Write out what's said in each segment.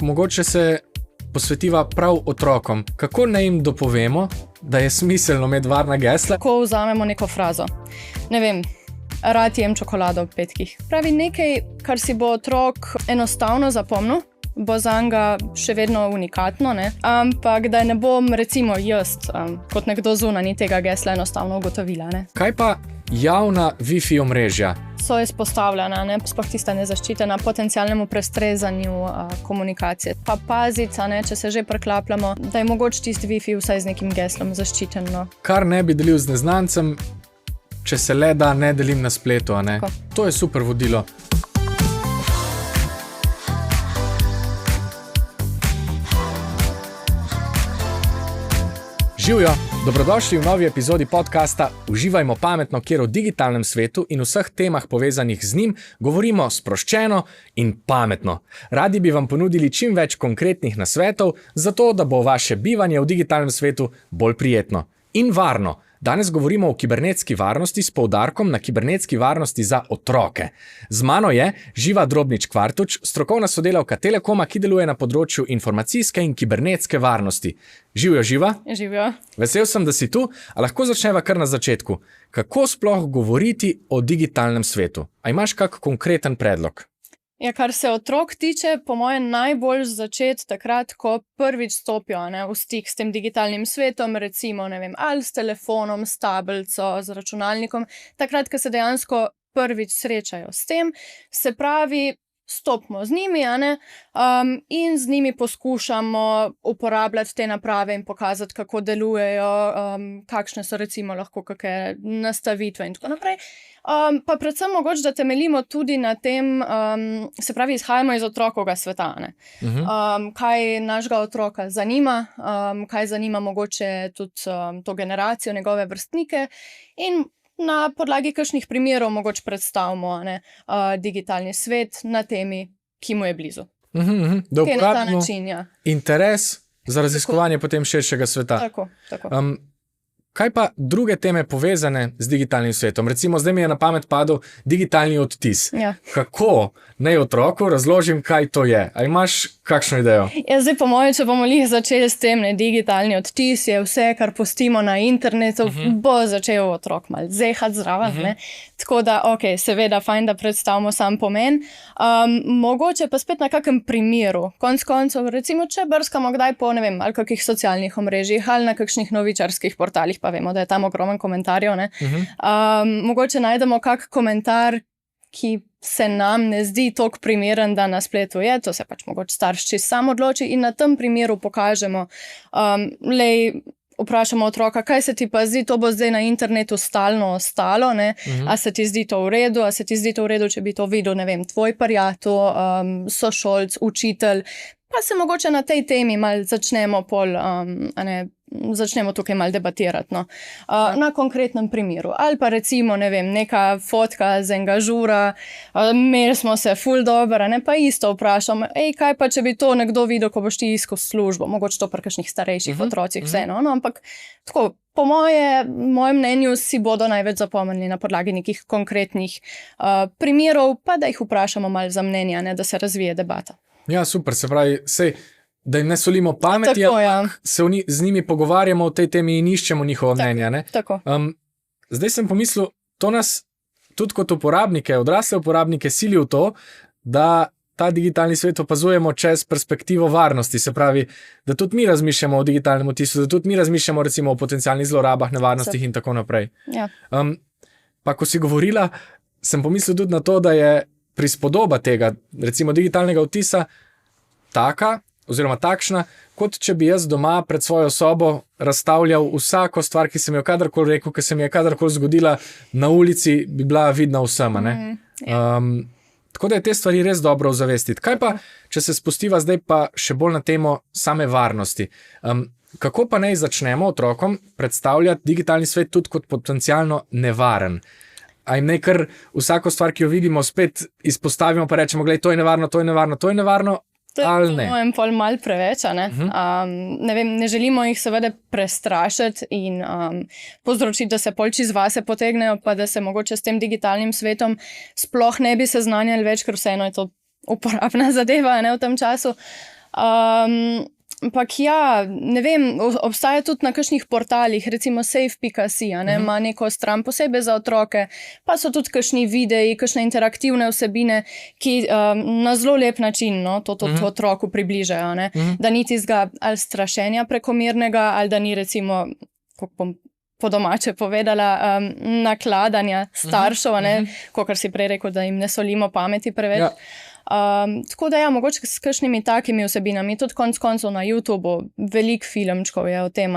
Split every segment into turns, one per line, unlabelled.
mogoče se posvetiva prav otrokom. Kako naj jim dopovemo, da je smiselno imeti varna gesla?
Ko vzamemo neko frazo, ne vem, rad jem čokolado ob petkih. Pravi nekaj, kar si bo otrok enostavno zapomnil, bo zanga še vedno unikatno, ne? Ampak da ne bom recimo jaz, kot nekdo zunanji tega gesla enostavno ugotovila. Ne?
Kaj pa javna Wi-Fi omrežja?
So izpostavljena, ne? Sploh tista nezaščitena potencialnemu prestrezanju komunikacije. Pa paziti, ne? Če se že preklapljamo, da je mogoče tisti Wi-Fi vsaj z nekim geslom zaščiten. No?
Kar ne bi delil z neznancem, če se le da ne delim na spletu. A ne? To je super vodilo. Živjo, dobrodošli v novi epizodi podcasta Uživajmo pametno, kjer o digitalnem svetu in vseh temah povezanih z njim govorimo sproščeno in pametno. Radi bi vam ponudili čim več konkretnih nasvetov, zato da bo vaše bivanje v digitalnem svetu bolj prijetno in varno. Danes govorimo o kibernetski varnosti s poudarkom na kibernetski varnosti za otroke. Z mano je Živa Drobnič-Kvartuč, strokovna sodelavka Telekoma, ki deluje na področju informacijske in kibernetske varnosti. Živjo, Živa?
Živjo.
Vesel sem, da si tu, a lahko začneva kar na začetku. Kako sploh govoriti o digitalnem svetu? A imaš kak konkreten predlog?
Ja, kar se otrok tiče, po mojem najbolj začeti takrat, ko prvič stopijo v stik s tem digitalnim svetom, recimo, ne vem, ali s telefonom, s tablico, z računalnikom, takrat, ko se dejansko prvič srečajo s tem, se pravi, stopimo z njimi, in z njimi poskušamo uporabljati te naprave in pokazati, kako delujejo, kakšne so recimo lahko kakšne nastavitve in tako naprej. Pa predvsem mogoče, da temeljimo tudi na tem, se pravi, izhajamo iz otrokovega sveta. Kaj našega otroka zanima, kaj zanima mogoče tudi to generacijo, njegove vrstnike in na podlagi kakšnih primerov mogoče predstavimo digitalni svet na temi, ki mu je blizu.
Da
na ta način, ja.
Interes za raziskovanje potem širšega sveta.
Tako.
Kaj pa druge teme povezane z digitalnim svetom? Recimo, zdaj mi je na pamet padel digitalni odtis.
Ja.
Kako naj otroku razložim, kaj to je? A imaš kakšno idejo?
Ja, zdaj po mojem, če bomo začeli s tem, digitalni odtis je vse, kar pustimo na internetu, bo začel otrok malo zehati zraven. Tako da, seveda, fajn, da predstavimo sam pomen. Mogoče pa spet na kakem primeru. Konec koncev, recimo, če brskamo kdaj po, ne vem, ali kakih socialnih omrežjih, ali na kakšnih novičarskih portalih, pa vemo, da je tam ogromen komentarjev. Mogoče najdemo kak komentar, ki se nam ne zdi toliko primeren, da na spletu je, to se pač mogoče starš sam odloči in na tem primeru pokažemo, vprašamo otroka, kaj se ti pa zdi, to bo zdaj na internetu stalno ostalo, a se ti zdi to v redu, a se ti zdi to v redu, če bi to videl, ne vem, tvoj prijatelj, sošolc, učitelj, pa se mogoče na tej temi malo začnemo začnemo tukaj malo debatirati, na konkretnem primeru. Ali pa recimo, ne vem, neka fotka z enega žura, imeli smo se ful dobro, pa isto vprašam, kaj pa, če bi to nekdo videl, ko boš ti iskal službo, mogoče to pri kakšnih starejših otrocih, vseeno, ampak tako, po mojem mnenju si bodo največ zapomnili na podlagi nekih konkretnih primerov, pa da jih vprašamo malo za mnenja, da se razvije debata.
Ja, super, se pravi, da jim ne solimo pameti, ampak se z njimi pogovarjamo o tej temi in iščemo njihovo mnenje.
Tako.
Zdaj sem pomislil, to nas tudi kot uporabnike, odrasle uporabnike sili v to, da ta digitalni svet opazujemo čez perspektivo varnosti, se pravi, da tudi mi razmišljamo o digitalnem odtisu, da tudi mi razmišljamo recimo o potencialnih zlorabah, nevarnostih in tako naprej.
Ja.
Pa ko si govorila, sem pomislil tudi na to, da je prispodoba tega, recimo digitalnega odtisa, oziroma takšna, kot če bi jaz doma pred svojo sobo razstavljal vsako stvar, ki sem jo kadarkoli rekel, ki se mi je kadarkoli zgodila na ulici, bi bila vidna vsem. Tako da je te stvari res dobro ozavestiti. Kaj pa, če se spustiva zdaj pa še bolj na temo same varnosti? Kako pa naj začnemo otrokom predstavljati digitalni svet tudi kot potencialno nevaren? A jim naj kar vsako stvar, ki jo vidimo, spet izpostavimo, pa rečemo, glej, to je nevarno, to je nevarno, to je nevarno, ali ne?
To je pol malo preveč, ne vem, ne želimo jih seveda prestrašiti in povzročiti, da se pol čez vase potegnejo, pa da se mogoče s tem digitalnim svetom sploh ne bi seznanjali več, ker vseeno je to uporabna zadeva, v tem času. Ampak ja, ne vem, obstaja tudi na kakšnih portalih, recimo safe.si, ima neko stran posebej za otroke, pa so tudi kakšni videi, kakšne interaktivne vsebine, ki na zelo lep način to otroku približajo, da ni tistega ali strašenja prekomernega, ali da ni recimo, kako bom po domače povedala, nakladanja staršev, kakor si prej rekel, da jim ne solimo pameti preveč. Ja. Tako da ja, mogoče s kakšnimi takimi vsebinami, tudi konec koncev na YouTubeu, veliko filmčkov je o tem,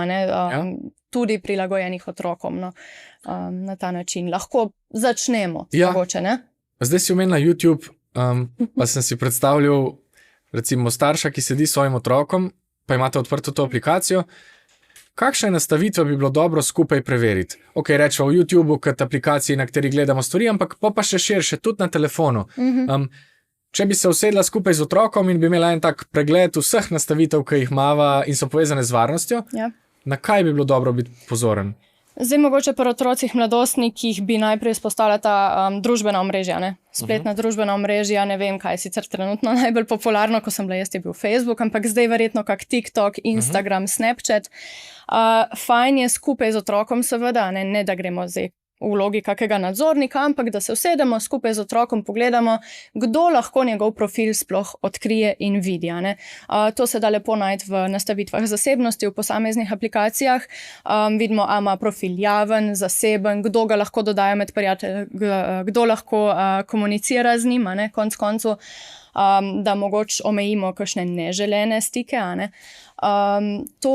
tudi prilagojenih otrokom na ta način. Lahko začnemo, mogoče, ne?
Zdaj si omenila YouTube, pa sem si predstavljal recimo starša, ki sedi s svojim otrokom, pa imate odprto to aplikacijo. Kakšne nastavitve bi bilo dobro skupaj preveriti? Ok, rečemo v YouTubeu kot aplikaciji, na kateri gledamo stvari, ampak pa še širše, tudi na telefonu. Če bi se usedla skupaj z otrokom in bi imela en tak pregled vseh nastavitev, ki jih imava in so povezane z varnostjo, na kaj bi bilo dobro biti pozoren?
Zdaj mogoče pri otrocih mladostnikih bi najprej izpostavila ta družbena omrežja, spletna družbena omrežja, ne vem, kaj je sicer trenutno najbolj popularno, ko sem bila jaz, je bil Facebook, ampak zdaj verjetno kak TikTok, Instagram, Snapchat. Fajn je skupaj z otrokom seveda, ne da gremo zdaj v vlogi kakega nadzornika, ampak da se usedemo skupaj z otrokom, pogledamo, kdo lahko njegov profil sploh odkrije in vidi. To se da lepo najti v nastavitvah zasebnosti v posameznih aplikacijah. Vidimo, a ima profil javen, zaseben, kdo ga lahko dodaja med prijatelji, kdo lahko komunicira z njim, konec koncu, da mogoče omejimo kakšne neželene stike. To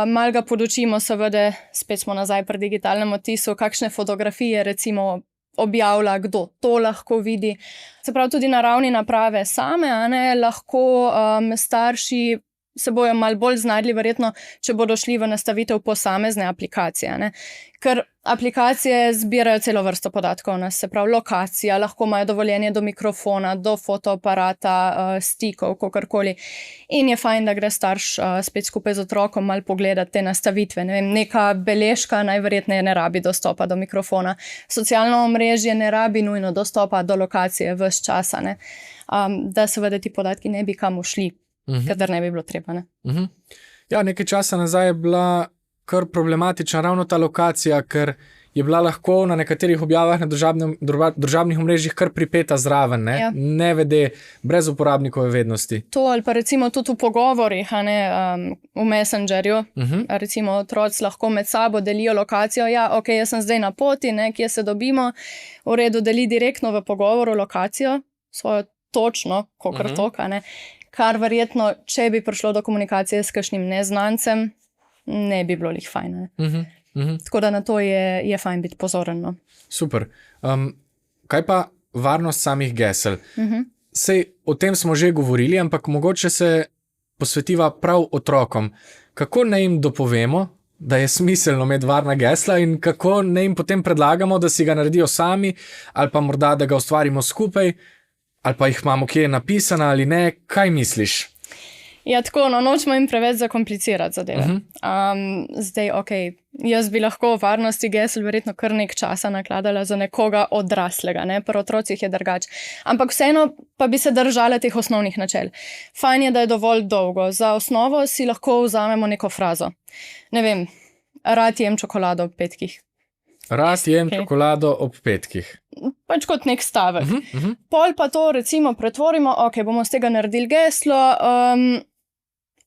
malo ga podučimo, seveda, spet smo nazaj pri digitalnem odtisu, kakšne fotografije recimo objavlja, kdo to lahko vidi. Se pravi, tudi na ravni naprave same, lahko starši se bojo malo bolj znajdli, verjetno, če bodo šli v nastavitev posamezne aplikacije. Ker aplikacije zbirajo celo vrsto podatkov, se pravi lokacija, lahko imajo dovoljenje do mikrofona, do fotoaparata, stikov, kakorkoli. In je fajn, da gre starš spet skupaj z otrokom malo pogledati te nastavitve. Ne vem, neka beležka najverjetneje ne rabi dostopa do mikrofona. Socialno omrežje ne rabi nujno dostopa do lokacije ves časa, da seveda ti podatki ne bi kam ušli. Kadar ne bi bilo treba.
Ja, nekaj časa nazaj je bila kar problematična ravno ta lokacija, ker je bila lahko na nekaterih objavah na družabnih omrežjih kar pripeta zraven, ne vede, brez uporabnikove vednosti.
To ali pa recimo tudi v pogovorih, v Messengerju, recimo otroci lahko med sabo delijo lokacijo, ok, jaz sem zdaj na poti, kje se dobimo, v redu, deli direktno v pogovoru lokacijo, svojo točno, kakor toka, kar verjetno, če bi prišlo do komunikacije s kakšnim neznancem, ne bi bilo lih fajn. Tako da na to je fajn biti pozoren.
Super. Kaj pa varnost samih gesel? Sej o tem smo že govorili, ampak mogoče se posvetiva prav otrokom. Kako naj jim dopovemo, da je smiselno imeti varna gesla in kako naj jim potem predlagamo, da si ga naredijo sami ali pa morda, da ga ustvarimo skupaj, ali pa jih imamo kje napisana ali ne, kaj misliš?
Ja, tako, nočemo jim preveč zakomplicirati zadeve. Zdaj, ok, jaz bi lahko o varnosti gesel verjetno kar nek časa nakladala za nekoga odraslega, pri otrocih je drugače. Ampak vseeno pa bi se držala teh osnovnih načel. Fajn je, da je dovolj dolgo. Za osnovo si lahko vzamemo neko frazo. Ne vem, rad jem čokolado ob petkih.
Rad jem čokolado ob petkih.
Pač kot nek stavek. Pol pa to recimo pretvorimo, ok, bomo z tega naredili geslo,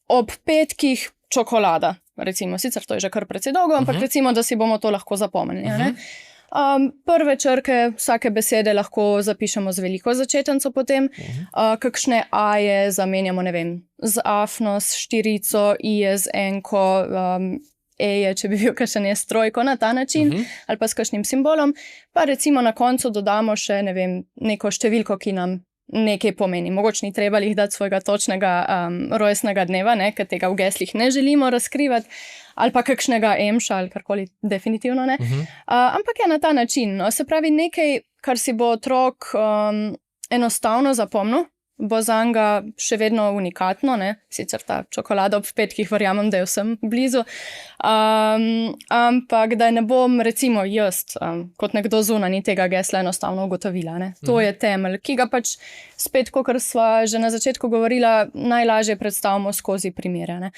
ob petkih čokolada. Recimo, sicer to je že kar precej dolgo, ampak recimo, da si bomo to lahko zapomnili. Prve črke vsake besede lahko zapišemo z veliko začetenco potem, kakšne aje zamenjamo, ne vem, z afno, s štirico, ije z enko, eje, če bi bil kakšen trojko na ta način, ali pa s kakšnim simbolom, pa recimo na koncu dodamo še, ne vem, neko številko, ki nam nekaj pomeni. Mogoče ni treba jih dati svojega točnega rojstnega dneva, ker tega v geslih ne želimo razkrivati, ali pa kakšnega emša, ali karkoli, definitivno ne. Ampak je na ta način, se pravi nekaj, kar si bo otrok enostavno zapomnil, bo zanga še vedno unikatno, ne? Sicer ta čokolada ob petkih verjamem, da je vsem blizu, ampak da ne bom recimo jaz kot nekdo zunanji tega gesla enostavno ugotovila. Ne? To je temelj, ki ga pač spet, kakor sva že na začetku govorila, najlažje predstavimo skozi primere. Ne?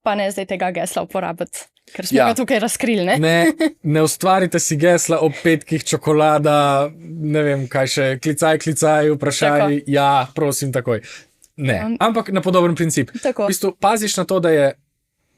Pa ne zdaj tega gesla uporabiti, ker smo ga tukaj razkrili.
Ne ustvarite si gesla ob petkih, čokolada, ne vem kaj še, klicaj, vprašaj, tako. Ja, prosim, takoj. Ne, ampak na podoben princip.
Tako.
V bistvu paziš na to, da je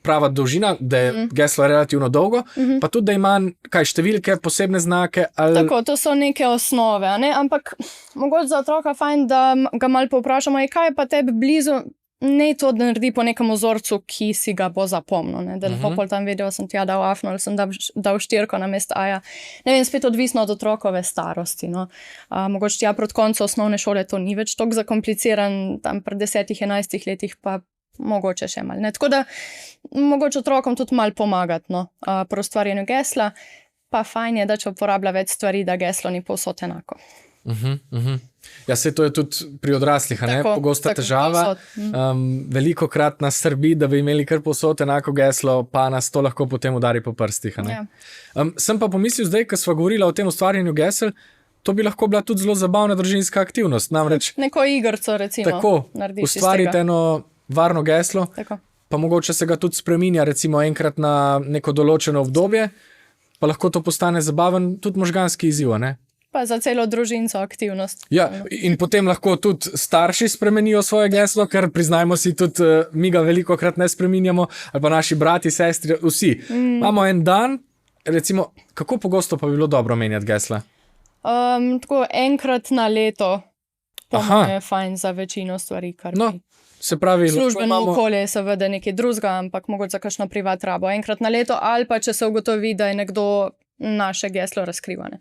prava dolžina, da je geslo relativno dolgo, pa tudi, da ima kaj številke, posebne znake. Ali...
Tako, to so neke osnove, ne? Ampak mogoče za otroka fajn, da ga malo povprašamo, kaj je pa tebi blizu. Ne to, da naredi po nekem vzorcu, ki si ga bo zapomnil. Ne? Da lahko pol tam vedel, sem ti ja dal afno ali sem dal štirko na mest aja. Ne vem, spet odvisno od otrokove starosti. No? Mogoče ja proti koncu osnovne šole to ni več toliko zakompliciran, tam pred 10-11 letih pa mogoče še malo. Ne? Tako da mogoče otrokom tudi malo pomagati pri ustvarjanju gesla, pa fajn je, da če uporablja več stvari, da geslo ni povsod enako.
Ja, se to je tudi pri odraslih, pogosta težava. Velikokrat nas srbi, da bi imeli kar povsod enako geslo, pa nas to lahko potem udari po prstih. Sem pa pomislil zdaj, ko sva govorila o tem ustvarjanju gesel, to bi lahko bila tudi zelo zabavna družinska aktivnost. Namreč,
neko igrco recimo.
Tako, ustvarite eno varno geslo,
tako.
Pa mogoče se ga tudi spreminja recimo enkrat na neko določeno obdobje, pa lahko to postane zabaven tudi možganski izziv, ne?
Pa za celo družinsko aktivnost.
Ja, in potem lahko tudi starši spremenijo svoje geslo, ker priznajmo si tudi, mi ga velikokrat ne spreminjamo, ali pa naši brati, sestri, vsi. Imamo en dan, recimo, kako pogosto pa bi bilo dobro menjati gesla?
Tako enkrat na leto, je fajn za večino stvari, kar
se pravi,
službeno okolje je seveda nekaj drugega, ampak mogoče za kakšno privat rabo enkrat na leto, ali pa če se ugotovi, da je nekdo naše geslo razkrivane.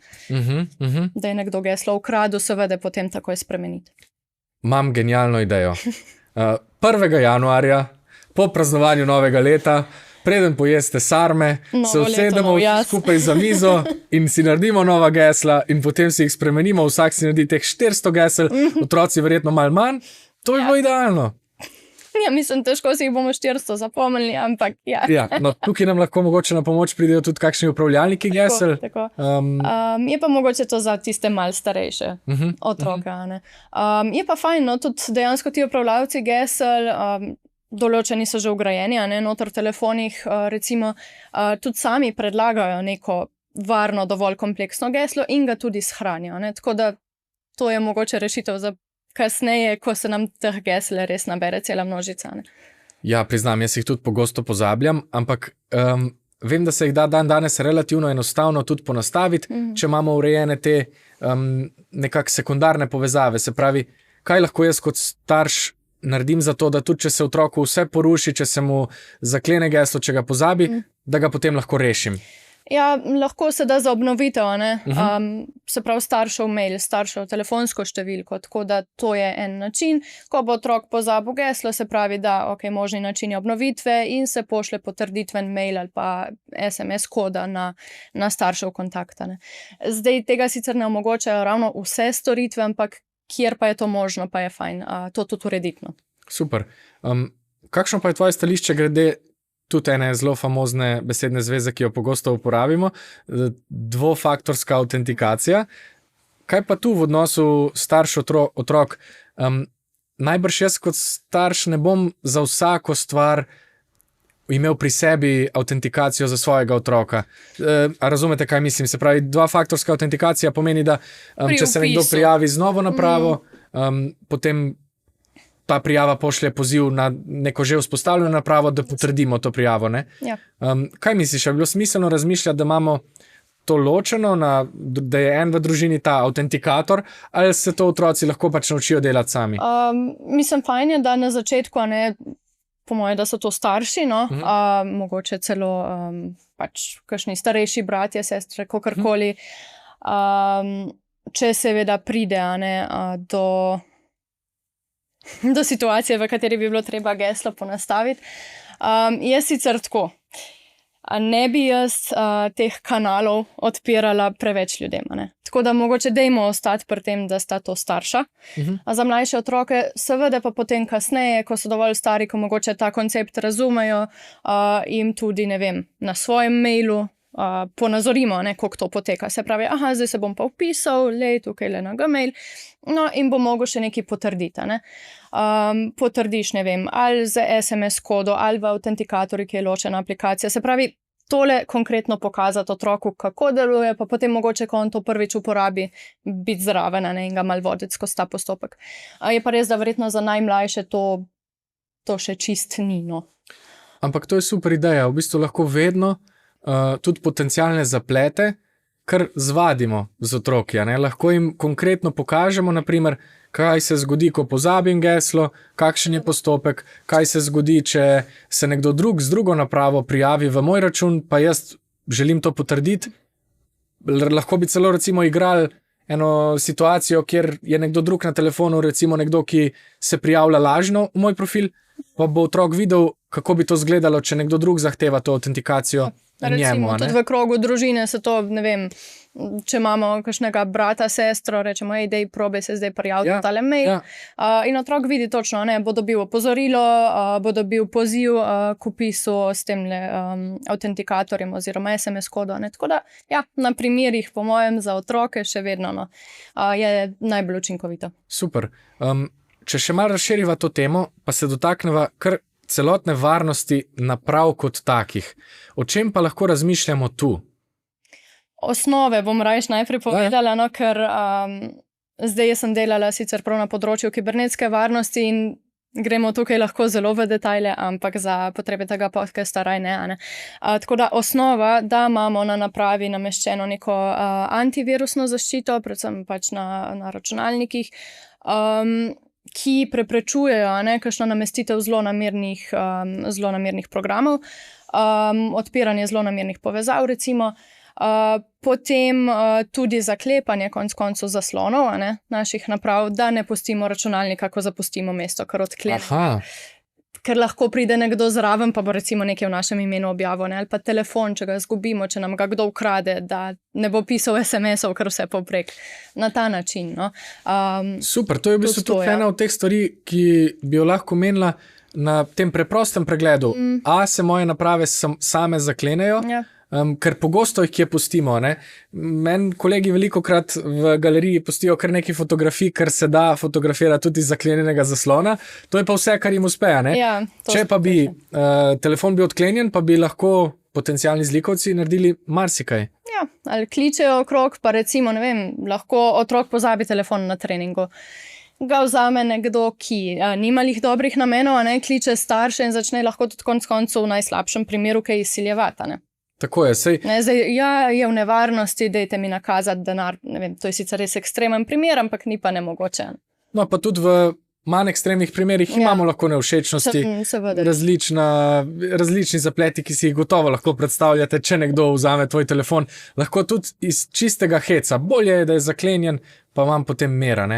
Da je nekdo geslo ukradel, seveda potem takoj spremeniti.
Imam genialno idejo. 1. januarja, po praznovanju novega leta, preden pojeste sarme, se usedemo skupaj za mizo in si naredimo nova gesla in potem si jih spremenimo, vsak si naredi teh 400 gesel, otroci verjetno malo manj. To bi bilo idealno.
Ja, mislim, težko si jih bomo 400 zapomnili, ampak ja.
Tukaj nam lahko mogoče na pomoč pridejo tudi kakšni upravljalniki gesel.
Tako. Je pa mogoče to za tiste malo starejše otroke. Je pa fajn, tudi dejansko ti upravljalci gesel, določeni so že vgrajeni, noter v telefonih, recimo, tudi sami predlagajo neko varno, dovolj kompleksno geslo in ga tudi shranijo. Tako da to je mogoče rešitev za kasneje, ko se nam teh gesel res nabere cela množica.
Ja, priznam, jaz jih tudi pogosto pozabljam, ampak vem, da se jih da danes relativno enostavno tudi ponastaviti, če imamo urejene te nekak sekundarne povezave. Se pravi, kaj lahko jaz kot starš naredim za to, da tudi če se otroku vse poruši, če se mu zaklene geslo, če ga pozabi, da ga potem lahko rešim.
Ja, lahko se da za obnovitev, se pravi staršev mail, staršev telefonsko številko, tako da to je en način. Ko bo otrok pozabil geslo, se pravi, da možni načini obnovitve in se pošle potrditven mail ali pa SMS koda na staršev kontakta. Zdaj tega sicer ne omogočajo ravno vse storitve, ampak kjer pa je to možno, pa je fajn to tudi urediti.
Super. Kakšno pa je tvoje stališče glede tudi ene zelo famozne besedne zveze, ki jo pogosto uporabimo, dvofaktorska autentikacija. Kaj pa tu v odnosu starš-otrok? Najbrž jaz kot starš ne bom za vsako stvar imel pri sebi autentikacijo za svojega otroka. Razumete, kaj mislim? Se pravi, dvofaktorska autentikacija pomeni, da če se nekdo prijavi z novo napravo, potem ta prijava pošlje poziv na neko že vzpostavljeno napravo, da potrdimo to prijavo. Ne?
Ja.
Kaj misliš, je bilo smiselno razmišljati, da imamo to ločeno, da je en v družini ta autentikator, ali se to otroci lahko pač naučijo delati sami?
Mislim, fajn je, da na začetku, po moje, da so to starši, mogoče celo pač kakšni starejši bratje, sestre, kakorkoli, če seveda pride do situacije, v kateri bi bilo treba geslo ponastaviti. Je sicer tako. ne bi jaz teh kanalov odpirala preveč ljudem. Ne? Tako da mogoče dajmo ostati pri tem, da sta to starša. Za mlajše otroke, seveda pa potem kasneje, ko so dovolj stari, ko mogoče ta koncept razumejo, jim tudi, ne vem, na svojem mailu ponazorimo, kako to poteka. Se pravi, zdaj se bom pa vpisal, tukaj le na Gmail, no in bo mogel še nekaj potrditi. Ne? Potrdiš, ne vem, ali z SMS kodo, ali v autentikatorju, ki je ločena aplikacija. Se pravi, tole konkretno pokazati otroku, kako deluje, pa potem mogoče, ko on to prvič uporabi, biti zraven, ne, in ga mal voditi skozi ta postopek. Je pa res, da verjetno za najmlajše to še čist ni. No.
Ampak to je super ideja. V bistvu lahko vedno tudi potencialne zaplete, kar zvadimo z otroki. Lahko jim konkretno pokažemo, naprimer, kaj se zgodi, ko pozabim geslo, kakšen je postopek, kaj se zgodi, če se nekdo drug z drugo napravo prijavi v moj račun, pa jaz želim to potrditi. Lahko bi celo recimo igrali eno situacijo, kjer je nekdo drug na telefonu, recimo nekdo, ki se prijavlja lažno v moj profil, pa bo otrok videl, kako bi to izgledalo, če nekdo drug zahteva to autentikacijo.
Recimo, tudi v krogu družine se to, ne vem, če imamo kakšnega brata, sestro, rečemo, dej, probaj se zdaj prijaviti na tale mail. In otrok vidi točno, bo dobil opozorilo, bo dobil poziv k vpisu s temle autentikatorjem oziroma SMS kodo. Tako da, na primerih, po mojem, za otroke še vedno je najbolj učinkovito.
Super. Če še malo razširiva to temo, pa se dotakneva kar celotne varnosti naprav kot takih. O čem pa lahko razmišljamo tu?
Osnove bom rajš najprej povedala, ker zdaj sem delala sicer prav na področju kibernetske varnosti in gremo tukaj lahko zelo v detajle, ampak za potrebe tega podcasta raj ne. Tako da osnova, da imamo na napravi nameščeno neko antivirusno zaščito, predvsem pač na računalnikih, ki preprečujejo kakšno namestitev zlonamernih programov, odpiranje zlonamernih povezav recimo, potem tudi zaklepanje konec koncev zaslonov naših naprav, da ne pustimo računalnika, ko zapustimo mesto, kar odklenemo. Ker lahko pride nekdo zraven, pa bo recimo nekaj v našem imenu objavil, ali pa telefon, če ga izgubimo, če nam ga kdo ukrade, da ne bo pisal SMS-ov, kar vse poprek. Na ta način. No.
Super, to je v bistvu tudi ena od teh stvari, ki bi jo lahko menila na tem preprostem pregledu. Se moje naprave same zaklenejo, ker pogosto jih kje pustimo. Meni kolegi velikokrat v galeriji pustijo kar nekaj fotografij, ker se da fotografirati tudi iz zaklenjenega zaslona. To je pa vse, kar jim uspe. Če pa bi telefon bil odklenjen, pa bi lahko potencialni zlikovci naredili marsikaj.
Ali kličejo okrog, pa recimo, ne vem, lahko otrok pozabi telefon na treningu. Ga vzame nekdo, ki nima lih dobrih namenov, kliče starše in začne lahko tudi konec koncev v najslabšem primeru kaj izsiljevati.
Tako je,
zdaj, je v nevarnosti, dajte mi nakazati denar, ne vem, to je sicer res ekstremen primer, ampak ni pa nemogoče.
No, pa tudi v manj ekstremnih primerih imamo lahko nevšečnosti, različni zapleti, ki si jih gotovo lahko predstavljate, če nekdo vzame tvoj telefon, lahko tudi iz čistega heca, bolje je, da je zaklenjen, pa imam potem mera.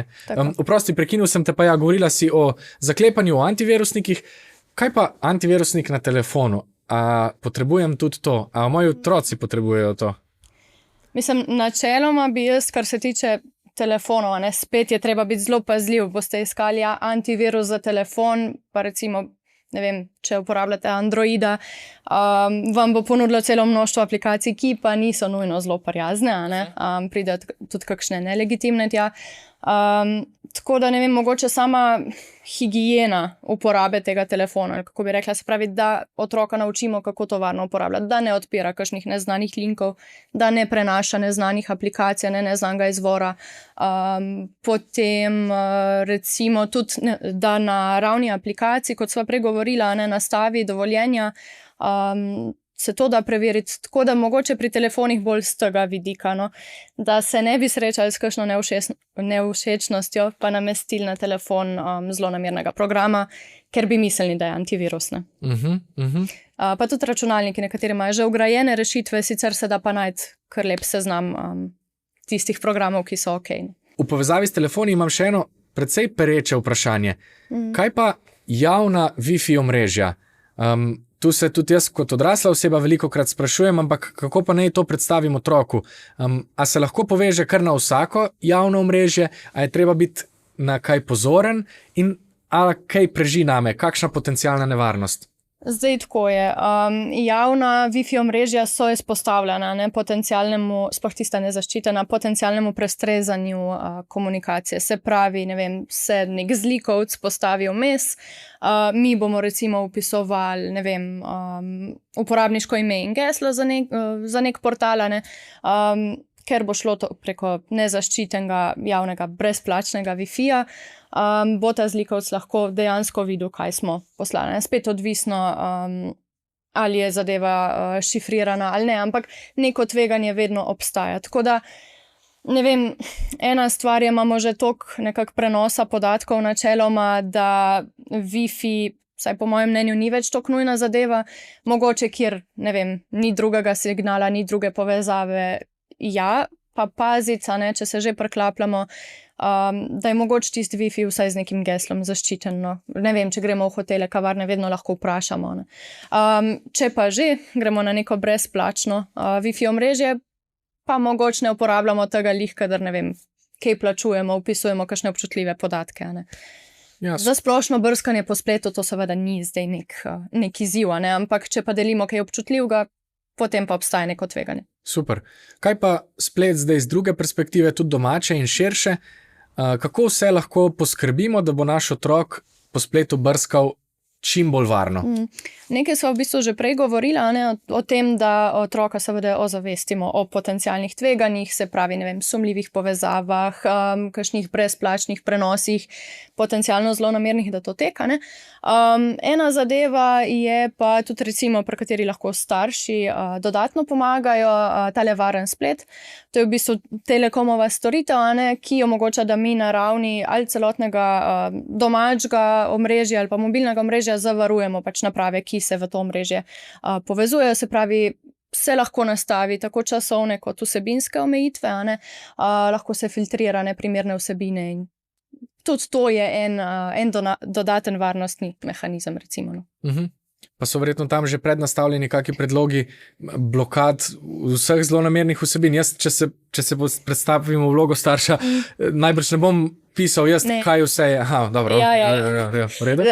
Oprosti, prekinil sem te, pa govorila si o zaklepanju o antivirusnikih. Kaj pa antivirusnik na telefonu? A potrebujem tudi to? A moji otroci potrebujejo to?
Mislim, načeloma bi jaz, kar se tiče telefonov, spet je treba biti zelo pazljiv. Boste iskali antivirus za telefon, pa recimo, ne vem, če uporabljate Androida, vam bo ponudilo celo mnoštvo aplikacij, ki pa niso nujno zelo prijazne, pridejo tudi kakšne nelegitimne tja. Tako da ne vem, mogoče sama higiena uporabe tega telefona, kako bi rekla, se pravi, da otroka naučimo, kako to varno uporabljati, da ne odpira kakšnih neznanih linkov, da ne prenaša neznanih aplikacij, neznanega izvora. Potem recimo tudi, da na ravni aplikacij, kot sva pregovorila, nastavi dovoljenja, se to da preveriti, tako da mogoče pri telefonih bolj z tega vidika, da se ne bi srečali s kakšno nevšečnostjo, pa namestili na telefon zlonamernega programa, ker bi mislili, da je antivirusne. Pa tudi računalniki, nekateri imajo že vgrajene rešitve, sicer se da pa najti kar lep seznam tistih programov, ki so ok.
V povezavi s telefoni imam še eno precej pereče vprašanje. Kaj pa javna Wi-Fi omrežja? tu se tudi jaz kot odrasla oseba velikokrat sprašujem, ampak kako pa naj to predstavim otroku? A se lahko poveže kar na vsako javno omrežje, a je treba biti na kaj pozoren in ali kaj preži name, kakšna potencialna nevarnost?
Zdaj tako je. Javna Wi-Fi omrežja so izpostavljena potencialnemu, sploh tista nezaščitena, potencialnemu prestrezanju komunikacije. Se pravi, ne vem, se nek zlikovec postavi vmes, mi bomo recimo vpisovali, ne vem, uporabniško ime in geslo za nek portal, ker bo šlo to preko nezaščitenega javnega brezplačnega Wi-Fija, bo ta zlikovec lahko dejansko videl, kaj smo poslali. Spet odvisno, ali je zadeva šifrirana ali ne, ampak neko tveganje vedno obstaja. Tako da, ne vem, ena stvar je, imamo že toliko nekako prenosa podatkov načeloma, da Wi-Fi, vsaj po mojem mnenju, ni več toliko nujna zadeva. Mogoče, kjer, ne vem, ni drugega signala, ni druge povezave, ja, pa paziti, če se že preklapljamo, da je mogoče tisti Wi-Fi vsaj z nekim geslom zaščiten. No. Ne vem, če gremo v hotele, kavarne, vedno lahko vprašamo. Če pa že gremo na neko brezplačno Wi-Fi omrežje, pa mogoče ne uporabljamo tega lih, kadar ne vem, kaj plačujemo, vpisujemo kakšne občutljive podatke.
Yes.
Za splošno brskanje po spletu to seveda ni zdaj nek izziv, ampak če pa delimo kaj občutljivega, potem pa obstaja neko tveganje.
Super. Kaj pa splet zdaj z druge perspektive, tudi domače in širše? Kako vse lahko poskrbimo, da bo naš otrok po spletu brskal čim bolj varno?
Nekaj smo v bistvu že prej govorili, o tem, da otroka seveda ozavestimo o potencialnih tveganjih, se pravi, ne vem, sumljivih povezavah, kakšnih brezplačnih prenosih, potencialno zlonamernih datoteka. Ena zadeva je pa tudi recimo, pri kateri lahko starši dodatno pomagajo, tale varen splet. To je v bistvu Telekomova storitev, ki omogoča, da mi na ravni ali celotnega domačega omrežja ali pa mobilnega omrežja zavarujemo pač naprave, ki se v to omrežje povezujejo. Se pravi, se lahko nastavi tako časovne kot vsebinske omejitve, lahko se filtrira neprimerne vsebine in tudi to je en dodaten varnostni mehanizem, recimo.
Pa so verjetno tam že prednastavljeni kakšni predlogi blokad vseh zlonamernih vsebin. Jaz, če se predstavim v vlogo starša, najbrž ne bom pisal jaz, kaj vse je. Aha, dobro. Ja, v redu.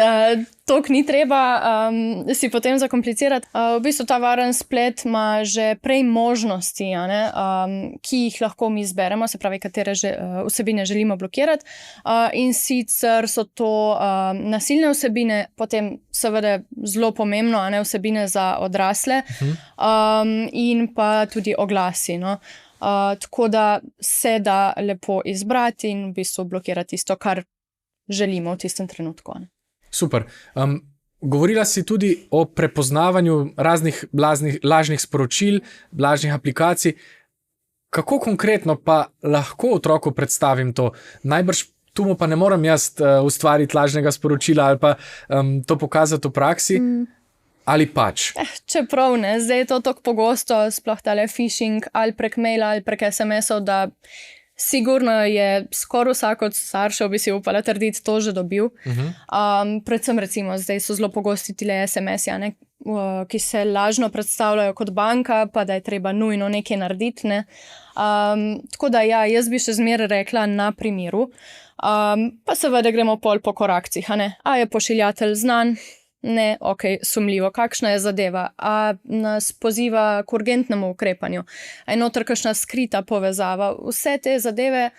Tok ni treba si potem zakomplicirati. V bistvu ta varen splet ima že prej možnosti, ki jih lahko mi izberemo, se pravi, katere vsebine želimo blokirati. In sicer so to nasilne vsebine, potem seveda zelo pomembno, vsebine za odrasle, in pa tudi oglasi. Tako da se da lepo izbrati in v bistvu blokirati tisto, kar želimo v tistem trenutku.
Super. Govorila si tudi o prepoznavanju raznih lažnih sporočil, lažnih aplikacij. Kako konkretno pa lahko otroku predstavim to? Najbrž tu mu pa ne morem jaz ustvariti lažnega sporočila ali pa to pokazati v praksi. Ali pač?
Čeprav ne, zdaj je to tako pogosto, sploh tale phishing ali prek maila ali prek SMS-ov, da sigurno je skoraj vsak od staršev, bi si upala trditi, to že dobil. Predvsem recimo, zdaj so zelo pogosti tile SMS-ji, ki se lažno predstavljajo kot banka, pa da je treba nujno nekaj narediti. Tako da ja, jaz bi še zmeraj rekla na primeru. Pa seveda gremo pol po korakcih, a je pošiljatelj znan? Ne, ok, sumljivo. Kakšna je zadeva? A nas poziva k urgentnemu ukrepanju? A je noter kakšna skrita povezava? Vse te zadeve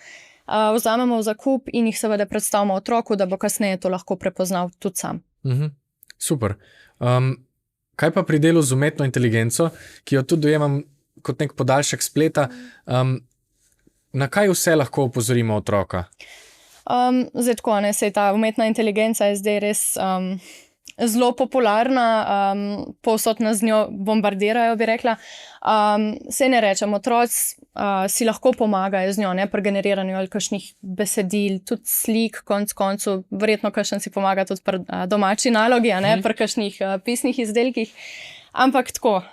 vzamemo v zakup in jih seveda predstavimo otroku, da bo kasneje to lahko prepoznal tudi sam.
Super. Kaj pa pri delu z umetno inteligenco, ki jo tudi dojemam kot nek podaljšek spleta, na kaj vse lahko opozorimo otroka?
Zdaj tako, saj ta umetna inteligenca je zdaj res zelo popularna, povsod nas z njo bombardirajo, bi rekla. Saj ne rečem, otroci si lahko pomagajo z njo, pri generiranju ali kakšnih besedil, tudi slik, konc koncu, verjetno kakšen si pomaga tudi pri domači nalogi, pri kakšnih pisnih izdelkih. Ampak tako,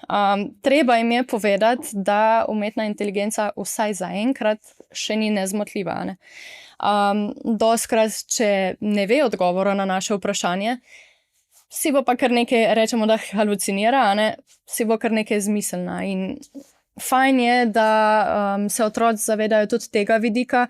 treba jim je povedati, da umetna inteligenca vsaj zaenkrat še ni nezmotljiva. Dostikrat, če ne ve odgovora na naše vprašanje, si bo pa kar nekaj, rečemo, da halucinira, a ne, si bo kar nekaj izmislila. In fajn je, da se otroci zavedajo tudi tega vidika,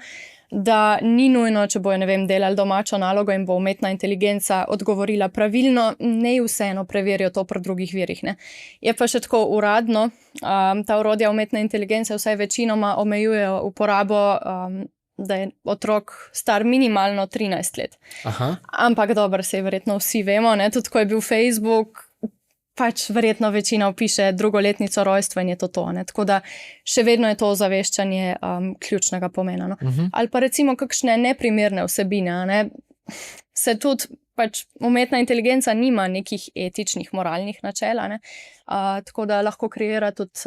da ni nujno, če bojo, ne vem, delali domačo nalogo in bo umetna inteligenca odgovorila pravilno, ne vseeno preverijo to pri drugih virih. Ne. Je pa še tako uradno, ta orodja umetne inteligence vsaj večinoma omejujejo uporabo, da je otrok star minimalno 13 let.
Aha.
Ampak dobro, se verjetno vsi vemo, ne, tudi ko je bil Facebook, pač verjetno večina vpiše drugoletnico rojstva in je to, ne. Tako da še vedno je to ozaveščanje ključnega pomena. No. Ali pa recimo kakšne neprimerne vsebine, ne. Se tudi pač umetna inteligenca nima nekih etičnih, moralnih načel, ne. Tako da lahko kreira tudi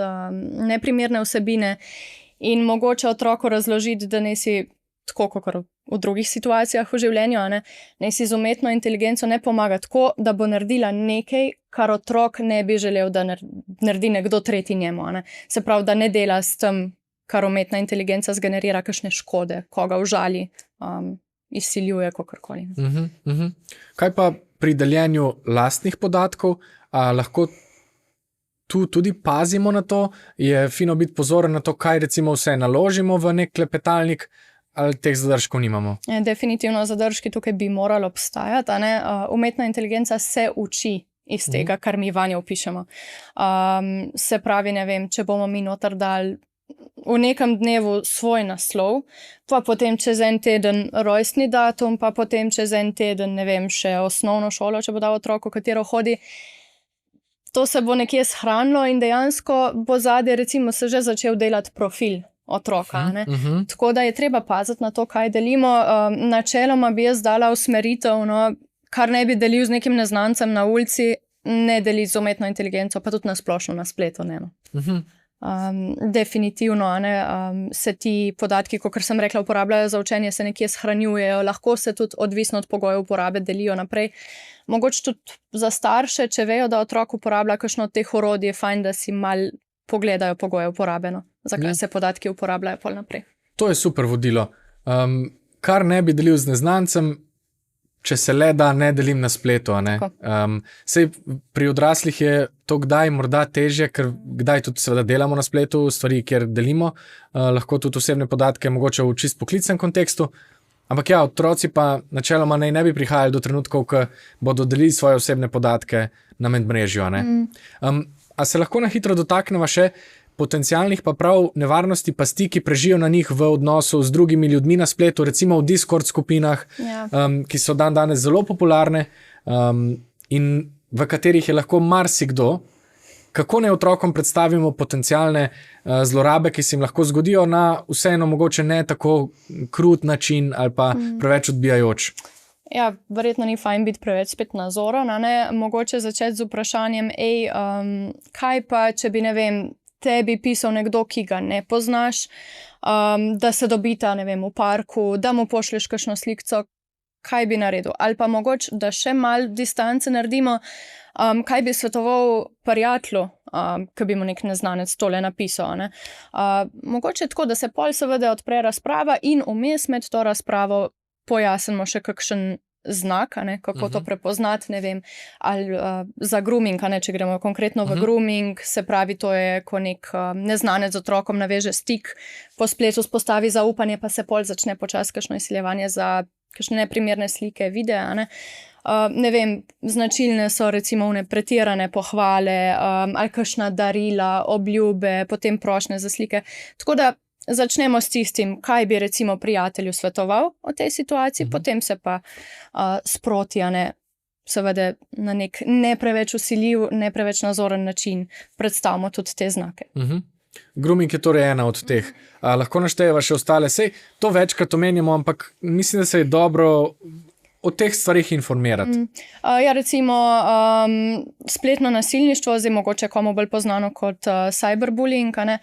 neprimerne vsebine in mogoče otroku razložiti, da ne si tako, kot v drugih situacijah v življenju, ne si z umetno inteligenco ne pomaga tako, da bo naredila nekaj, kar otrok ne bi želel, da naredi nekdo tretji njemu. Ne. Se pravi, da ne dela s tem, kar umetna inteligenca zgenerira kakšne škode, koga užali, izsiljuje, kakorkoli.
Kaj pa pri deljenju lastnih podatkov? Lahko tu tudi pazimo na to? Je fino biti pozoren na to, kaj recimo vse naložimo v nek klepetalnik, ali teh zadržkov nimamo?
Definitivno zadržki tukaj bi morali obstajati. Ne? Umetna inteligenca se uči iz tega, kar mi vanjo vpišemo. Se pravi, ne vem, če bomo mi noter dali v nekem dnevu svoj naslov, pa potem čez en teden rojstni datum, pa potem čez en teden, ne vem, še osnovno šolo, če bo dal otroku, katero hodi. To se bo nekje shranilo in dejansko bo zadaj recimo se že začel delati profil otroka. Ne? Tako da je treba paziti na to, kaj delimo. Načeloma bi jaz dala usmeritev, no, kar ne bi delil z nekim neznancem na ulici, ne deli z umetno inteligenco, pa tudi na splošno na spletu. Ne, no. Definitivno se ti podatki, kot sem rekla, uporabljajo za učenje, se nekje shranjujejo, lahko se tudi odvisno od pogojev uporabe delijo naprej. Mogoče tudi za starše, če vejo, da otrok uporablja kakšno od teh orodij, je fajn, da si mal pogledajo pogoje uporabe, no, zakaj se podatki uporabljajo pol naprej. To
je super vodilo. Kar ne bi delil z neznancem, če se le da, ne delim na spletu. Sej pri odraslih je to kdaj morda težje, ker kdaj tudi seveda delamo na spletu stvari, kjer delimo, lahko tudi osebne podatke, mogoče v čist poklicnem kontekstu, ampak ja, otroci pa načeloma ne bi prihajali do trenutkov, ko bodo delili svoje osebne podatke na medmrežju. A se lahko na hitro dotaknemo še potencialnih pa prav nevarnosti pasti, ki prežijo na njih v odnosu z drugimi ljudmi na spletu, recimo v Discord skupinah, ki so danes zelo popularne in v katerih je lahko marsikdo. Kako ne otrokom predstavimo potencialne zlorabe, ki se jim lahko zgodijo na vseeno mogoče ne tako krut način ali pa preveč odbijajoč?
Ja, verjetno ni fajn biti preveč spet nazoren, mogoče začeti z vprašanjem, kaj pa, če bi, ne vem, tebi pisal nekdo, ki ga ne poznaš, da se dobita, ne vem, v parku, da mu pošlješ kakšno slikco, kaj bi naredil? Ali pa mogoče, da še malo distance naredimo, kaj bi svetoval prijatelju, ki bi mu nek neznanec tole napisal. Mogoče tako, da se pol seveda odpre razprava in vmes med to razpravo pojasnimo še kakšen znak, kako to prepoznati, ne vem, ali za grooming, če gremo konkretno v grooming, se pravi, to je, ko nek neznanec z otrokom naveže stik, po spletu spostavi zaupanje, pa se pol začne počasi kakšno izsiljevanje za kakšne neprimerne slike, videe, ne vem, značilne so recimo pretirane pohvale, ali kakšna darila, obljube, potem prošnje za slike, tako da začnemo s tistim, kaj bi recimo prijatelju svetoval o tej situaciji, potem se pa sproti, seveda na nek ne preveč vsiljiv, ne preveč nazoren način predstavimo tudi te znake.
Grooming je torej ena od teh. Lahko naštejeva še ostale, sej to večkrat omenjamo, ampak mislim, da se je dobro o teh stvarih informirati.
Ja, recimo spletno nasilništvo, zdaj mogoče komu bolj poznano kot cyberbullying,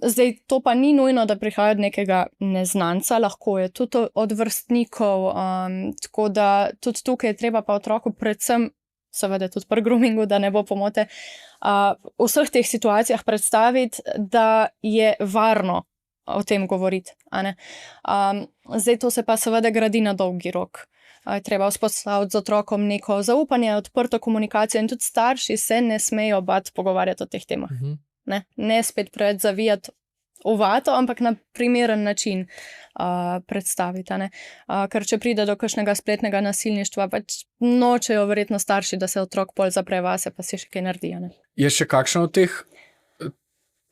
zdaj to pa ni nujno, da prihaja od nekega neznanca, lahko je tudi od vrstnikov, tako da tudi tukaj je treba pa otroku predvsem, seveda tudi pri groomingu, da ne bo pomote, v vseh teh situacijah predstaviti, da je varno o tem govoriti. Zdaj to se pa seveda gradi na dolgi rok. Je treba vzpostaviti z otrokom neko zaupanje, odprto komunikacijo in tudi starši se ne smejo bati pogovarjati o teh temah. Ne spet preveč zavijati v vato, ampak na primeren način predstaviti. Ker če pride do kakšnega spletnega nasilništva, pač nočejo verjetno starši, da se otrok pol zapre vase, pa si še kaj naredi.
Je še kakšno od teh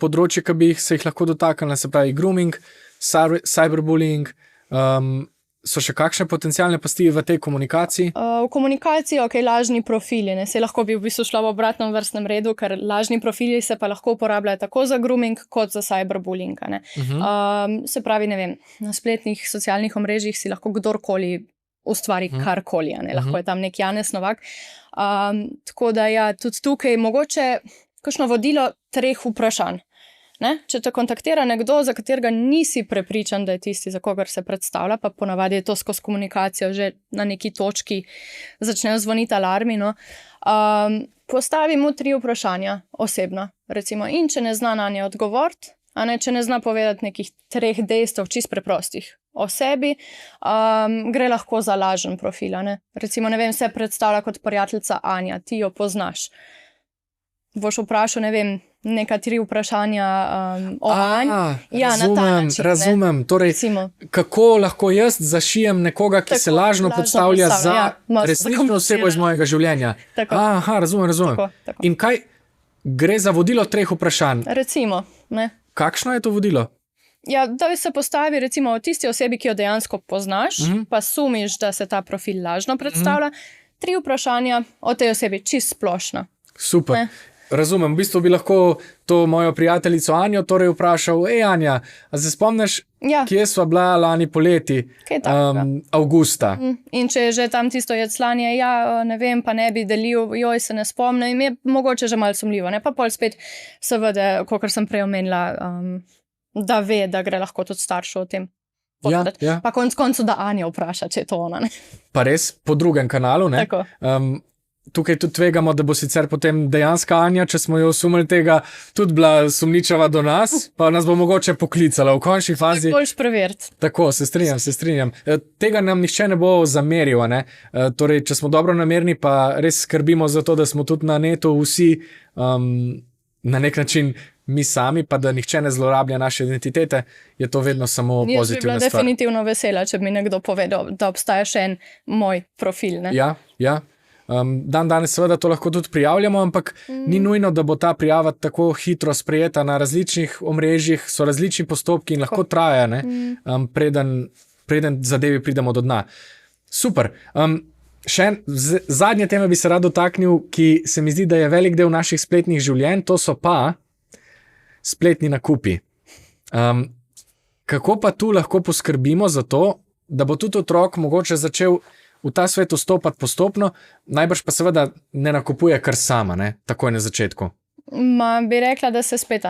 področji, ki bi se jih lahko dotaknili, se pravi grooming, cyberbullying, so še kakšne potencialne pasti v tej komunikaciji?
V komunikaciji, lažni profili. Se lahko bi v bistvu šlo v obratnem vrstnem redu, ker lažni profili se pa lahko uporabljajo tako za grooming kot za cyberbullying. Se pravi, ne vem, na spletnih socialnih omrežjih si lahko kdorkoli ustvari karkoli. Lahko je tam nek Janez Novak. Tako da ja, tudi tukaj mogoče kakšno vodilo 3 vprašanj. Če te kontaktira nekdo, za katerega nisi prepričan, da je tisti, za kogar se predstavlja, pa ponavadi je to skozi komunikacijo že na neki točki začnejo zvoniti alarmi, postavi mu 3 vprašanja osebno, recimo, in če ne zna nanje odgovoriti, če ne zna povedati nekih 3 dejstev, čist preprostih o sebi, gre lahko za lažen profil. Recimo, ne vem, se predstavlja kot prijateljica Anja, ti jo poznaš. Boš vprašal, ne vem, neka 3 vprašanja o Anji.
Razumem. Torej, kako lahko jaz zašijem nekoga, ki se lažno predstavlja za resnično osebo iz mojega življenja? Razumem.
Tako.
In kaj gre za vodilo 3 vprašanj?
Recimo, ne.
Kakšno je to vodilo?
Ja, da se postavi recimo o tisti osebi, ki jo dejansko poznaš, pa sumiš, da se ta profil lažno predstavlja. 3 vprašanja o tej osebi, čisto splošno.
Super. Razumem, v bistvu bi lahko to mojo prijateljico Anjo torej vprašal, Anja, a se spomniš, kje sva bila lani poleti, avgusta?
In če je že tam tisto jeclanje, ne vem, pa ne bi delil, se ne spomnim, in je mogoče že malo sumljivo, pa pol spet seveda, kakor sem prej omenila, da ve, da gre lahko tudi staršu o tem povedati. Pa konec koncu, da Anja vpraša, če je to ona.
Pa res, po drugem kanalu, ne?
Tako.
Tukaj tudi tvegamo, da bo sicer potem dejanska Anja, če smo jo osumili tega, tudi bila sumničava do nas, pa nas bo mogoče poklicala v končni fazi.
Tako boš preveriti.
Tako, se strinjam. Tega nam nihče ne bo zameril, Torej, če smo dobro namerni, pa res skrbimo za to, da smo tudi na netu vsi na nek način mi sami, pa da nihče ne zlorablja naše identitete, je to vedno samo pozitivna stvar.
Jaz bi bila definitivno vesela, če bi mi nekdo povedal, da obstaja še en moj profil.
Ja. Danes seveda to lahko tudi prijavljamo, ampak ni nujno, da bo ta prijava tako hitro sprejeta na različnih omrežjih, so različni postopki in lahko traja, preden zadevi pridemo do dna. Super. Še zadnje teme bi se rad dotaknil, ki se mi zdi, da je velik del naših spletnih življenj, to so pa spletni nakupi. Kako pa tu lahko poskrbimo za to, da bo tudi otrok mogoče začel v ta svet vstopati postopno, najbrž pa seveda ne nakupuje kar sama, takoj na začetku.
Bi rekla, da se spet,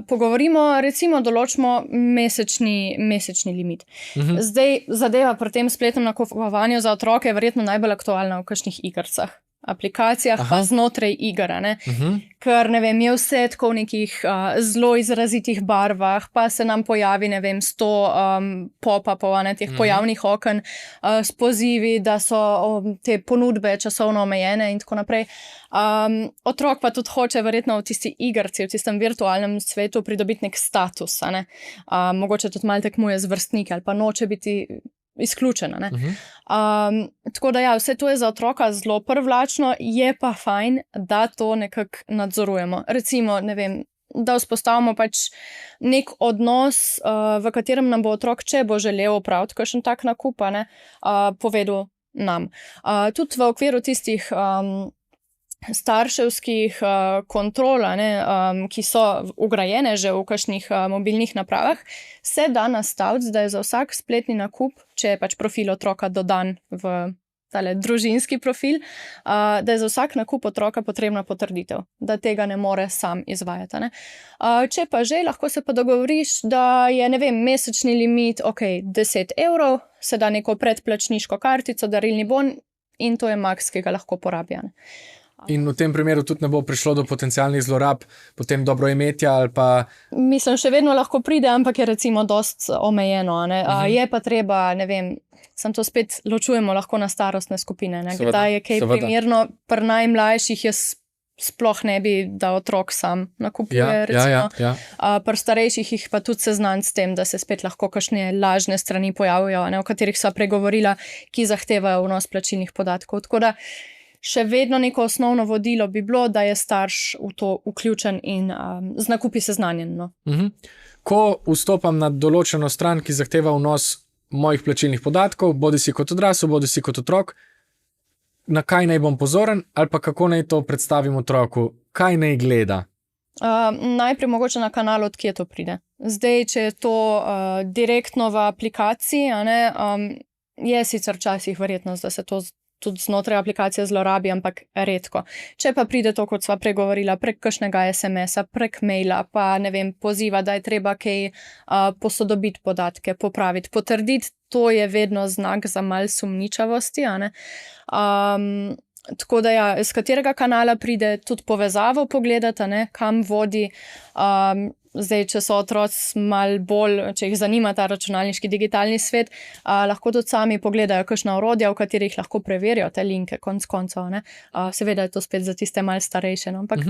pogovorimo, recimo določimo mesečni limit. Zdaj zadeva pri tem spletnem nakupovanju za otroke je verjetno najbolj aktualna v kakšnih igrcah, aplikacijah, pa znotraj iger, ker, ne vem, je vse tako v nekih zelo izrazitih barvah, pa se nam pojavi, ne vem, 100 pop-upov, teh pojavnih oken s pozivi, da so te ponudbe časovno omejene in tako naprej. Otrok pa tudi hoče verjetno v tisti igrci, v tistem virtualnem svetu pridobiti nek status, mogoče tudi malo tekmuje z vrstniki ali pa noče biti izključena. Tako da vse to je za otroka zelo privlačno, je pa fajn, da to nekako nadzorujemo. Recimo, ne vem, da vzpostavimo pač nek odnos, v katerem nam bo otrok, če bo želel opraviti kakšen tak nakup, povedal nam. Tudi v okviru tistih starševskih kontrol, ki so vgrajene že v kakšnih mobilnih napravah, se da nastaviti, da je za vsak spletni nakup, če je pač profil otroka dodan v tale družinski profil, da je za vsak nakup otroka potrebna potrditev, da tega ne more sam izvajati. Če pa že, lahko se pa dogovoriš, da je, ne vem, mesečni limit, 10 €, se da neko predplačniško kartico, darilni bon in to je maks, ki ga lahko porabi.
In v tem primeru tudi ne bo prišlo do potencialnih zlorab, potem dobroimetja ali pa.
Mislim, še vedno lahko pride, ampak je recimo dost omejeno. Je pa treba, ne vem, sem to spet ločujemo lahko na starostne skupine. Kdaj je kaj primerno, pri najmlajših jaz sploh ne bi, da otrok sam nakupuje, recimo. Pri starejših jih pa tudi seznaniti s tem, da se spet lahko kakšne lažne strani pojavijo, o katerih sva pregovorila, ki zahtevajo vnos plačilnih podatkov. Tako da še vedno neko osnovno vodilo bi bilo, da je starš v to vključen in z nakupi seznanjen. No.
Ko vstopam na določeno stran, ki zahteva vnos mojih plačilnih podatkov, bodi si kot odrasel, bodi si kot otrok, na kaj naj bom pozoren ali pa kako naj to predstavim otroku, kaj naj gleda?
Najprej mogoče na kanal, od kje to pride. Zdaj, če je to direktno v aplikaciji, je sicer včasih verjetnost, da se to tudi znotraj aplikacije zlorabi, ampak redko. Če pa pride to, kot sva pregovorila, prek kakšnega SMS-a, prek maila, pa ne vem, poziva, da je treba kaj posodobiti podatke, popraviti, potrditi, to je vedno znak za malo sumničavosti. Tako da ja, z katerega kanala pride tudi povezavo pogledati, kam vodi. Zdaj, če so otroci malo bolj, če jih zanima ta računalniški digitalni svet, lahko tudi sami pogledajo kakšna orodja, v katerih lahko preverijo te linke konec koncev. Seveda je to spet za tiste malo starejše. Ampak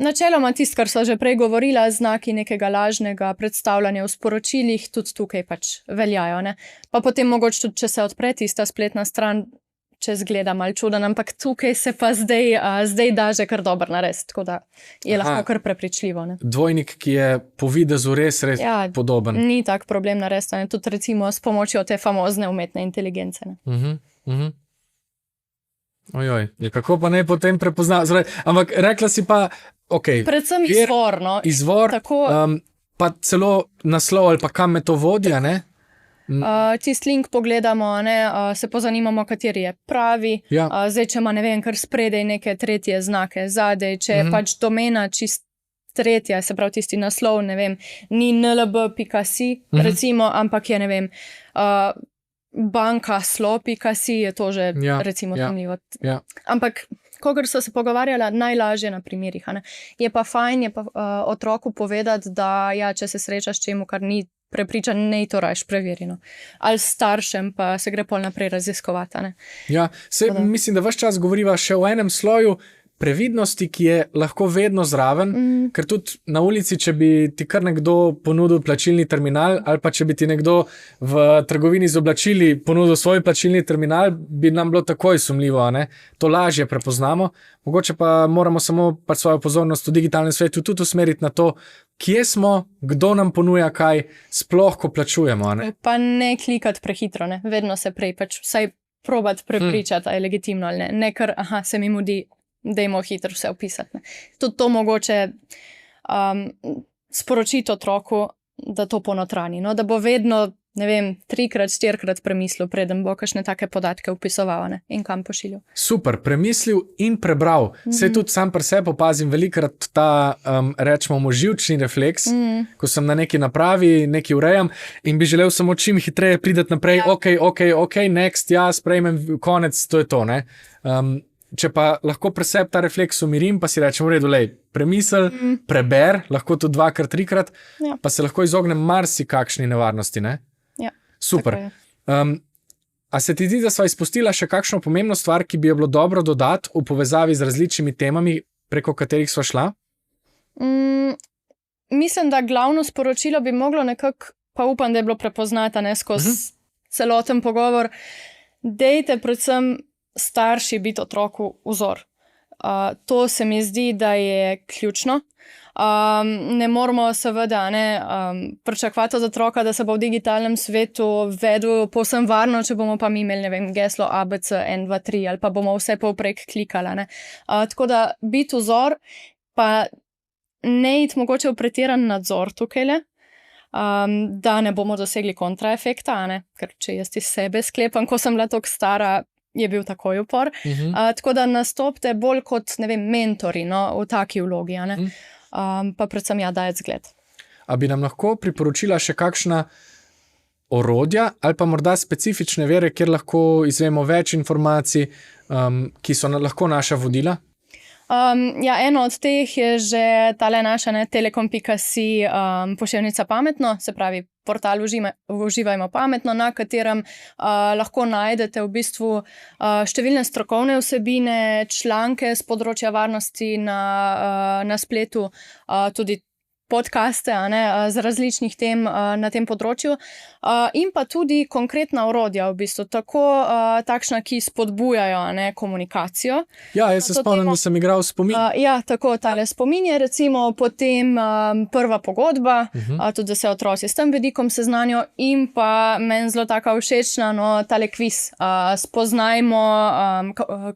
načeloma tisto, kar so že prej govorila, znaki nekega lažnega predstavljanja v sporočilih, tudi tukaj pač veljajo. Pa potem mogoče tudi, če se odpre tista spletna stran, če zgleda malo čuden, ampak tukaj se pa zdaj da že kar dobro narediti, tako da je lahko kar prepričljivo.
Dvojnik, ki je po videzu res podoben.
Ni tak problem narediti, tudi recimo s pomočjo te famozne umetne inteligence.
Ojoj, kako pa ne potem prepozna? Ampak rekla si pa,
predvsem izvor, no.
Izvor, tako, pa celo naslov ali pa kam me to vodi, ne?
Tist link pogledamo, se pozanimamo, kateri je pravi. Zdaj, če ima, ne vem, kar spredaj neke tretje znake zadej, če je pač domena čist tretja, se pravi tisti naslov, ne vem, ni nlb.si, recimo, ampak je, ne vem, bankaslo.si, je to že, recimo, sumljivo. Ampak, kogar so se pogovarjala, najlažje na primerih. Je pa fajn, je pa otroku povedati, da če se srečaš s čemu, kar ni prepričan, ne to rajš preverjeno. Ali staršem pa se gre pol naprej raziskovati.
Mislim, da ves čas govoriva še o enem sloju previdnosti, ki je lahko vedno zraven, ker tudi na ulici, če bi ti kar nekdo ponudil plačilni terminal ali pa če bi ti nekdo v trgovini z oblačili ponudil svoj plačilni terminal, bi nam bilo takoj sumljivo, to lažje prepoznamo. Mogoče pa moramo samo svojo pozornost v digitalnem svetu tudi usmeriti na to, kje smo, kdo nam ponuja kaj, sploh ko plačujemo.
Pa ne klikati prehitro, vedno se prej vsaj probati prepričati, a je legitimno ali ne. Ne kar, se mi mudi, dajmo hitro vse opisati. Tudi to mogoče sporočiti otroku, da to ponotranji, da bo vedno, ne vem, 3-krat, 4-krat premislil, preden bo kakšne take podatke vpisoval in kam pošiljal.
Super, premislil in prebral. Saj tudi sam pri sebi opazim velikrat ta, rečemo, živčni refleks, ko sem na neki napravi, neki urejam in bi želel samo čim hitreje prideti naprej, ok, next, sprejmem, konec, to je to, Če pa lahko pri sebi ta refleks umirim, pa si rečem, v redu, premisel, preber, lahko tudi 2-krat, 3-krat, pa se lahko izognem marsikakšni nevarnosti, Super. A se ti zdi, da sva izpustila še kakšno pomembno stvar, ki bi jo bilo dobro dodati v povezavi z različnimi temami, preko katerih sva šla?
Mislim, da glavno sporočilo bi moglo nekako, pa upam, da je bilo prepoznata skozi celoten pogovor, dejte predvsem starši biti otroku vzor. To se mi zdi, da je ključno. Ne moramo seveda pričakovati od otroka, da se bo v digitalnem svetu vedel povsem varno, če bomo pa mi imeli, ne vem, geslo ABC 1, 2, 3 ali pa bomo vse povprek klikali. Tako da biti vzor, pa ne iti mogoče v pretiran nadzor tukajle, da ne bomo dosegli kontraefekta, ker če jaz iz sebe sklepam, ko sem bila toliko stara, je bil takoj upor. Tako da nastopite bolj kot, ne vem, mentori v taki vlogi, pa predvsem dajati zgled.
A bi nam lahko priporočila še kakšna orodja ali pa morda specifične vere, kjer lahko izvemo več informacij, ki so lahko naša vodila?
Eno od teh je že tale naša telekom.si pošiljnica pametno, se pravi portal Uživajmo pametno, na katerem lahko najdete v bistvu številne strokovne vsebine, članke z področja varnosti na spletu, tudi podcaste z različnih tem na tem področju, in pa tudi konkretna orodja, v bistvu, tako takšna, ki spodbujajo komunikacijo.
Ja, jaz se spomnim, da sem igral spomin.
Tako, tale spomin je recimo potem prva pogodba, tudi da se otroci s tem vidikom seznanijo, in pa meni zelo taka všečna, tale kviz, spoznajmo,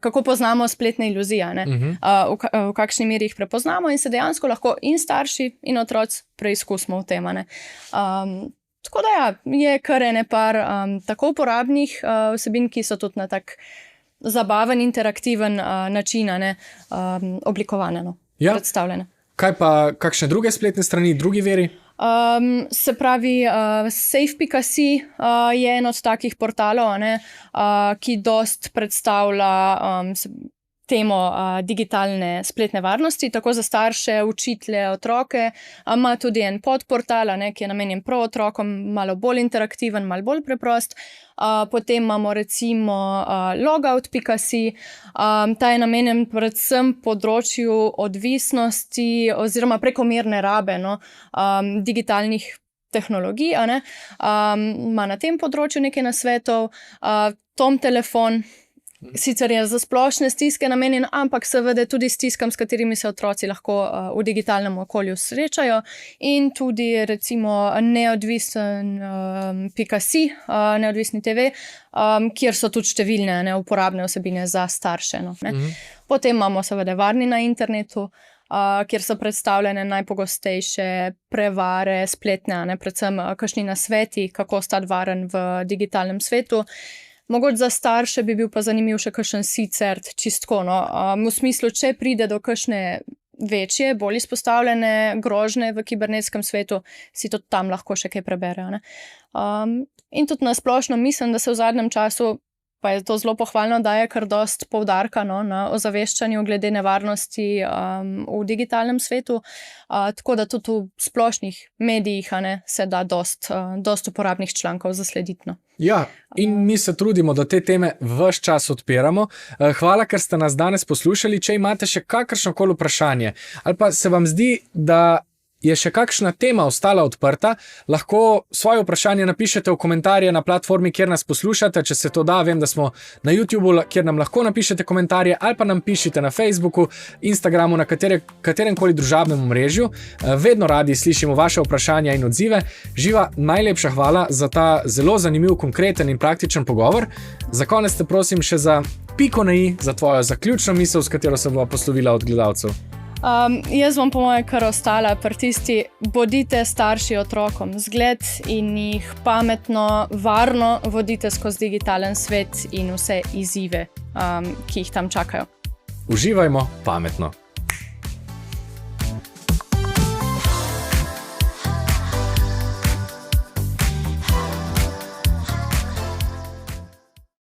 kako poznamo spletne iluzije, v kakšni meri jih prepoznamo in se dejansko lahko in starši in otroci preizkusimo v tem. Tako da je kar ene par tako uporabnih vsebin, ki so tudi na tak zabaven, interaktiven način oblikovane, predstavljene.
Kaj pa kakšne druge spletne strani, drugi veri?
Se pravi, safe.si je en od takih portalov, ki dost predstavlja temo digitalne spletne varnosti, tako za starše, učitelje, otroke. Ima tudi en podportal, ki je namenjen prav otrokom, malo bolj interaktiven, malo bolj preprost. Potem imamo recimo logout.si, ta je namenjen predvsem področju odvisnosti oziroma prekomerne rabe digitalnih tehnologij. Ima na tem področju nekaj nasvetov. Tom telefon, sicer je za splošne stiske namenjen, ampak seveda tudi stiskam, s katerimi se otroci lahko v digitalnem okolju srečajo, in tudi recimo neodvisen.si, neodvisni TV, kjer so tudi številne uporabne vsebine za starše. Potem imamo seveda Varni na internetu, kjer so predstavljene najpogostejše prevare spletne, predvsem kakšni nasveti, kako stati varen v digitalnem svetu. Mogoče za starše bi bil pa zanimiv še kakšen SeedCert, čistko, v smislu, če pride do kakšne večje, bolj izpostavljene grožnje v kibernetskem svetu, si tudi tam lahko še kaj preberejo. In tudi na splošno mislim, da se v zadnjem času, pa je to zelo pohvalno, daje kar dost poudarka na ozaveščanju glede nevarnosti v digitalnem svetu, tako da tudi v splošnih medijih se da dost uporabnih člankov zaslediti.
Ja, in mi se trudimo, da te teme ves čas odpiramo. Hvala, ker ste nas danes poslušali. Če imate še kakršnokoli vprašanje, ali pa se vam zdi, da je še kakšna tema ostala odprta, lahko svoje vprašanje napišete v komentarje na platformi, kjer nas poslušate. Če se to da, vem, da smo na YouTubeu, kjer nam lahko napišete komentarje, ali pa nam pišite na Facebooku, Instagramu, na kateremkoli družabnem omrežju. Vedno radi slišimo vaše vprašanja in odzive. Živa, najlepša hvala za ta zelo zanimiv, konkreten in praktičen pogovor. Za konec te prosim še za piko na i, za tvojo zaključno misel, s katero se bova poslovila od gledalcev.
Jaz bom po moje kar ostala pri tisti, bodite starši otrokom zgled in jih pametno, varno vodite skozi digitalen svet in vse izzive, ki jih tam čakajo.
Uživajmo pametno.